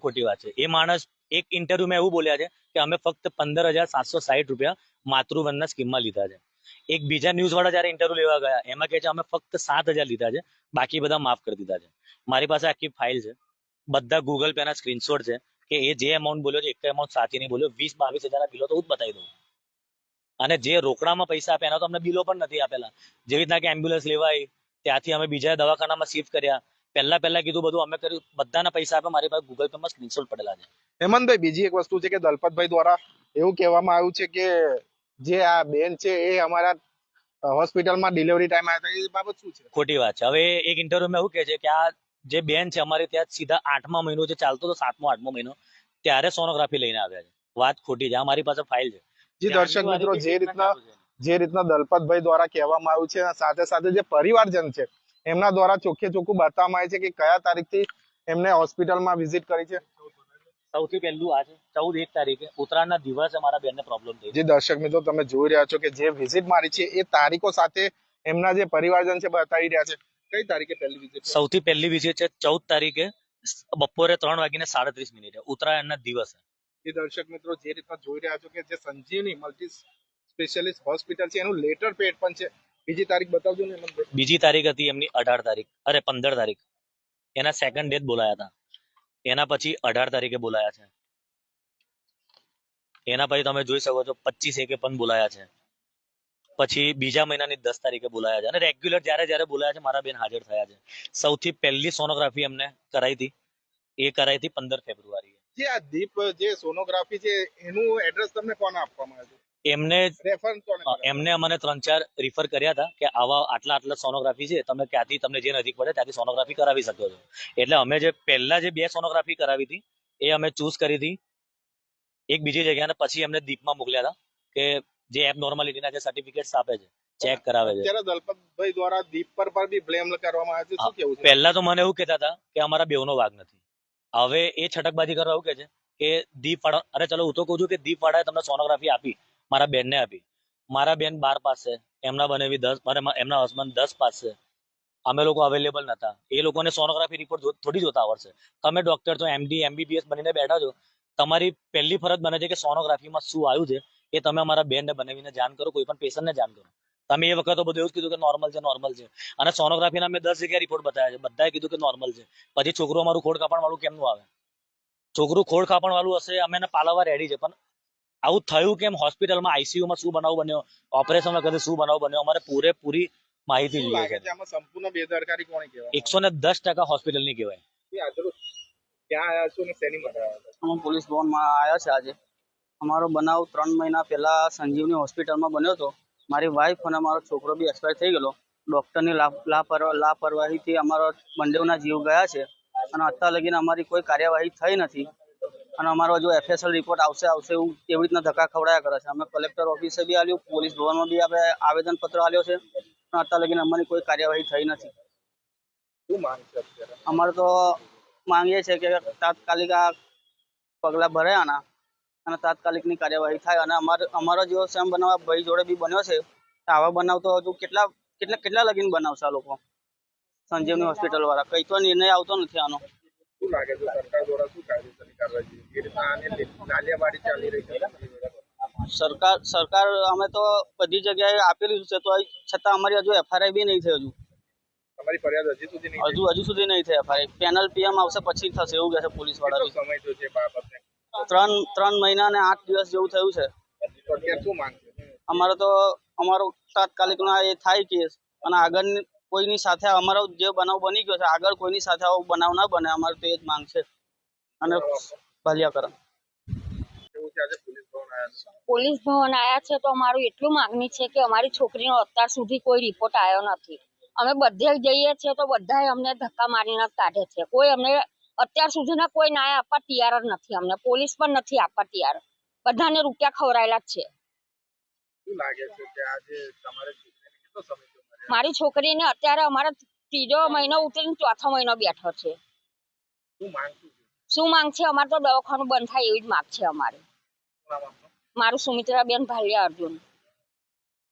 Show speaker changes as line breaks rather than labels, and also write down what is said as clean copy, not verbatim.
ખોટી વાત છે. એ માણસ એક ઇન્ટરવ્યુમાં એવું બોલ્યા છે કે અમે ફક્ત 15,760 રૂપિયા માતૃવંદના સ્કીમમાં લીધા છે. એક બીજા ન્યૂઝ વાળા જયારે ઇન્ટરવ્યુ લેવા ગયા એમાં કહે છે અમે ફક્ત 7,000 લીધા છે, બાકી બધા માફ કરી દીધા છે. મારી પાસે આખી ફાઇલ છે, બધા ગૂગલ પે ના સ્ક્રીનશોટ છે કે એ જે અમાઉન્ટ બોલ્યો છે એક અમાઉન્ટ સાચી નહીં બોલ્યો. 20-22 હજારના બિલો તો હું જ બતાવી દઉં. અને જે રોકડામાં પૈસા આપ્યા એના તો અમને બિલો પણ નથી આપેલા. જેવી રીતના કે એમ્બ્યુલન્સ લેવાય ત્યાંથી અમે બીજા દવાખાનામાં શિફ્ટ કર્યા, પહેલા કીધું બધું અમે કર્યું, બધાના પૈસા આપ્યા. મારી પાસે ગૂગલ પે માં સ્ક્રીનશોટ પડેલા છે.
હેમંતભાઈ, બીજી એક વસ્તુ છે કે દલપતભાઈ દ્વારા એવું કહેવામાં આવ્યું છે કે જે આ બેન છે એ અમારા હોસ્પિટલમાં ડિલિવરી ટાઈમ આવ્યા હતા, એ બાબત શું છે?
ખોટી વાત છે. હવે એક ઇન્ટરવ્યુમાં એવું કહે છે કે આ જે બેન છે અમારે ત્યાં સીધા 8મા મહિનો જે ચાલતો હતો, 7મો-8મો મહિનો, ત્યારે સોનોગ્રાફી લઈને આવ્યા છે. વાત ખોટી છે. આ મારી પાસે ફાઇલ છે.
જી દર્શક મિત્રો, જે રીતના દલપતભાઈ દ્વારા કહેવામાં આવ્યું છે, સાથે સાથે જે પરિવારજન છે એમના દ્વારા ચોખ્ખે ચોખ્ખું બતાવવામાં આવે છે કે કયા તારીખથી એમને હોસ્પિટલમાં વિઝિટ કરી છે.
સૌથી પહેલું આ છે 14 તારીખે ઉત્તરાયણના દિવસે મારા બેનને પ્રોબ્લેમ થઈ.
જે દર્શક મિત્રો તમે જોઈ રહ્યા છો કે જે વિઝિટ મારી છે એ તારીખો સાથે એમના જે પરિવારજન છે બતાવી રહ્યા છે. કઈ તારીખે પહેલી વિઝિટ?
સૌથી પહેલી વિઝિટ છે 14 તારીખે બપોરે 3:37 ઉત્તરાયણના દિવસે.
જે દર્શક મિત્રો જે રીતના જોઈ રહ્યા છો કે જે સંજીવની મલ્ટી સ્પેશિયાલિસ્ટ હોસ્પિટલ છે એનું લેટર પેડ પણ છે. બીજી તારીખ બતાવજો ને.
બીજી તારીખ હતી એમની 18 તારીખ, અરે 15 તારીખ. એના સેકન્ડ ડેટ બોલાયા હતા. એના પછી 18 તારીખે બોલાયા છે. એના પછી તમે જોઈ શકો છો 25 પણ બોલાયા છે. પછી બીજા મહિનાની 10 તારીખે બોલાયા છે. અને રેગ્યુલર જ્યારે બોલાયા છે મારા બેન હાજર થયા છે. સૌથી પહેલી સોનોગ્રાફી એમને કરાઈ હતી, એ કરાઈ હતી 15 ફેબ્રુઆરીએ.
જે આ દીપ જે સોનોગ્રાફી છે એનું એડ્રેસ તમને કોને આપવામાં આવ્યું?
એમને અમને 3-4 રિફર કર્યા હતા કે આવા આટલા સોનોગ્રાફી છે, તમે ક્યાંથી તમને જે નજીક પડે ત્યાંથી સોનોગ્રાફી કરાવી શકો છો. એટલે અમે જે પહેલા જે 2 સોનોગ્રાફી કરાવી હતી એ અમે ચૂઝ કરી હતી એક બીજી જગ્યાએ, પછી એમને દીપમાં મોકલ્યા હતા કે જે એબ નોર્માલિટીના જે સર્ટિફિકેટ્સ આપે છે, ચેક કરાવે છે.
ત્યારે દલપતભાઈ દ્વારા દીપ પર બી બ્લેમ કરવામાં આવે છે, શું કેવું છે?
પહેલા તો મને એવું કહેતા હતા કે અમારા બેવનો વાગ નથી. હવે એ છટકબાજી કરવા એવું કે છે કે દીપ વાળા, અરે ચલો હું તો કહું છું કે દીપ વાળાએ તમને સોનોગ્રાફી આપી, મારા બેનને આપી. મારા બેન 12 પાસ છે, એમના બનેવી 10, એમના હસબન્ડ 10 પાસ છે. અમે લોકો અવેલેબલ નતા. એ લોકોને સોનોગ્રાફી રિપોર્ટ થોડી જોતા આવડશે. તમે ડોક્ટર તો MD MBBS બનીને બેઠા છો, તમારી પહેલી ફરજ બને છે કે સોનોગ્રાફીમાં શું આવ્યું છે એ તમે અમારા બેનને બનાવીને જાણ કરો, કોઈ પણ પેશન્ટને જાણ કરો. તમે એ વખત તો બધું એવું જ કીધું કે નોર્મલ છે. અને સોનોગ્રાફીના મેં 10 જગ્યાએ રિપોર્ટ બતાવ્યા છે, બધાએ કીધું કે નોર્મલ છે. પછી છોકરું અમારું ખોડ કાપણ વાળું કેમનું આવે? છોકરું ખોડ કાપણ વાળું હશે, અમે એને પાલવવા રેડી છે, પણ આવું થયું કેમ? હોસ્પિટલમાં આઈસીયુમાં શું બનાવ બન્યો, ઓપરેશન વખતે શું બનાવ બન્યો, અમારે પૂરેપૂરી માહિતી જોઈએ છે.
સંપૂર્ણ બેદરકારી કોને કહેવાય?
110% હોસ્પિટલની કહેવાય.
ક્યાં આવ્યા છો ને શેની માટે આવ્યા છો?
અમે પોલીસ ભવનમાં આવ્યા છે આજે. અમારો બનાવ 3 મહિના પહેલા સંજીવની હોસ્પિટલમાં બન્યો હતો. મારી વાઈફ અને મારો છોકરો બી એક્સપાયર થઈ ગયેલો. ડૉક્ટરની લાપરવાહીથી અમારો બંનેના જીવ ગયા છે અને અત્યાર લગીને અમારી કોઈ કાર્યવાહી થઈ નથી. અને અમારો જો FSL રિપોર્ટ આવશે એવું એવી રીતના ધક્કા ખવડાયા કરે છે. અમે કલેક્ટર ઓફિસે બી આવ્યું, પોલીસ ભવનમાં બી આપણે આવેદનપત્ર આપ્યો છે, પણ અત્યાર લગીને અમારી કોઈ કાર્યવાહી થઈ નથી.
શું માંગ છે અત્યારે? અમારે
તો માંગીએ છીએ કે તાત્કાલિક આ પગલાં ભરાયાના અને તાત્કાલિકની કાર્યવાહી થાય. અને અમારો જેવો સેમ બનાવ ભાઈ જોડે બી બન્યો છે. આવા બનાવ તો હજુ કેટલા લગીને બનાવશે આ લોકો? સંજીવની હોસ્પિટલ વાળા કઈ તો નિર્ણય આવતો નથી આનો.
શું લાગે છે સરકાર દ્વારા શું કાયદેસરની કાર્યવાહી એ રીતના આને નાલિયાવાડી ચાલી રહી છે?
સરકાર અમે તો બધી જગ્યાએ આપેલી છે, તો છતાં અમારી હજુ FRI બી નહીં થઈ.
તમારી ફરિયાદ હજુ સુધી નહીં
થઈ FRI. પેનલ PM આવશે પછી થશે એવું કહે છે પોલીસ વાળા.
સમય તો છે બાબતને?
3 મહિના ને 8 દિવસ જેવું થયું છે.
અત્યારે શું માંગ છે?
અમારો તાત્કાલિક એ થાય કેસ, અને આગળ કોઈની સાથે અમારો જે બનાવ બની ગયો છે આગળ કોઈની સાથે આવો બનાવ ના બને, અમારે તો એ જ માંગ છે. અને ભલ્યાકરણ
પોલીસ ભવન આવ્યા છે તો અમારું એટલું માંગણી છે કે અમારી છોકરીનો અત્યાર સુધી કોઈ રિપોર્ટ આવ્યો નથી. અમે બધે જઈએ છીએ તો બધા અમને ધક્કા મારીને કાઢે છે. કોઈ અમને અત્યાર સુધીના કોઈ ન્યાય આપવા તૈયાર જ નથી. અમને પોલીસ પણ નથી આપવા તૈયાર. બધાને રૂપિયા ખવડાયેલા જ છે.
શું લાગે છે કે આજે તમારે છોકરીને કેટલો સમય થયો?
મારી છોકરીને અત્યારે અમારા 3જો મહિનો ઉતરીને 4થો મહિનો બેઠો છે. શું માંગ છે? અમારે તો દવાખાનું બંધ થાય એવી જ માંગ છે અમારે. મારું સુમિત્રાબેન ભાલિયા અર્જુન.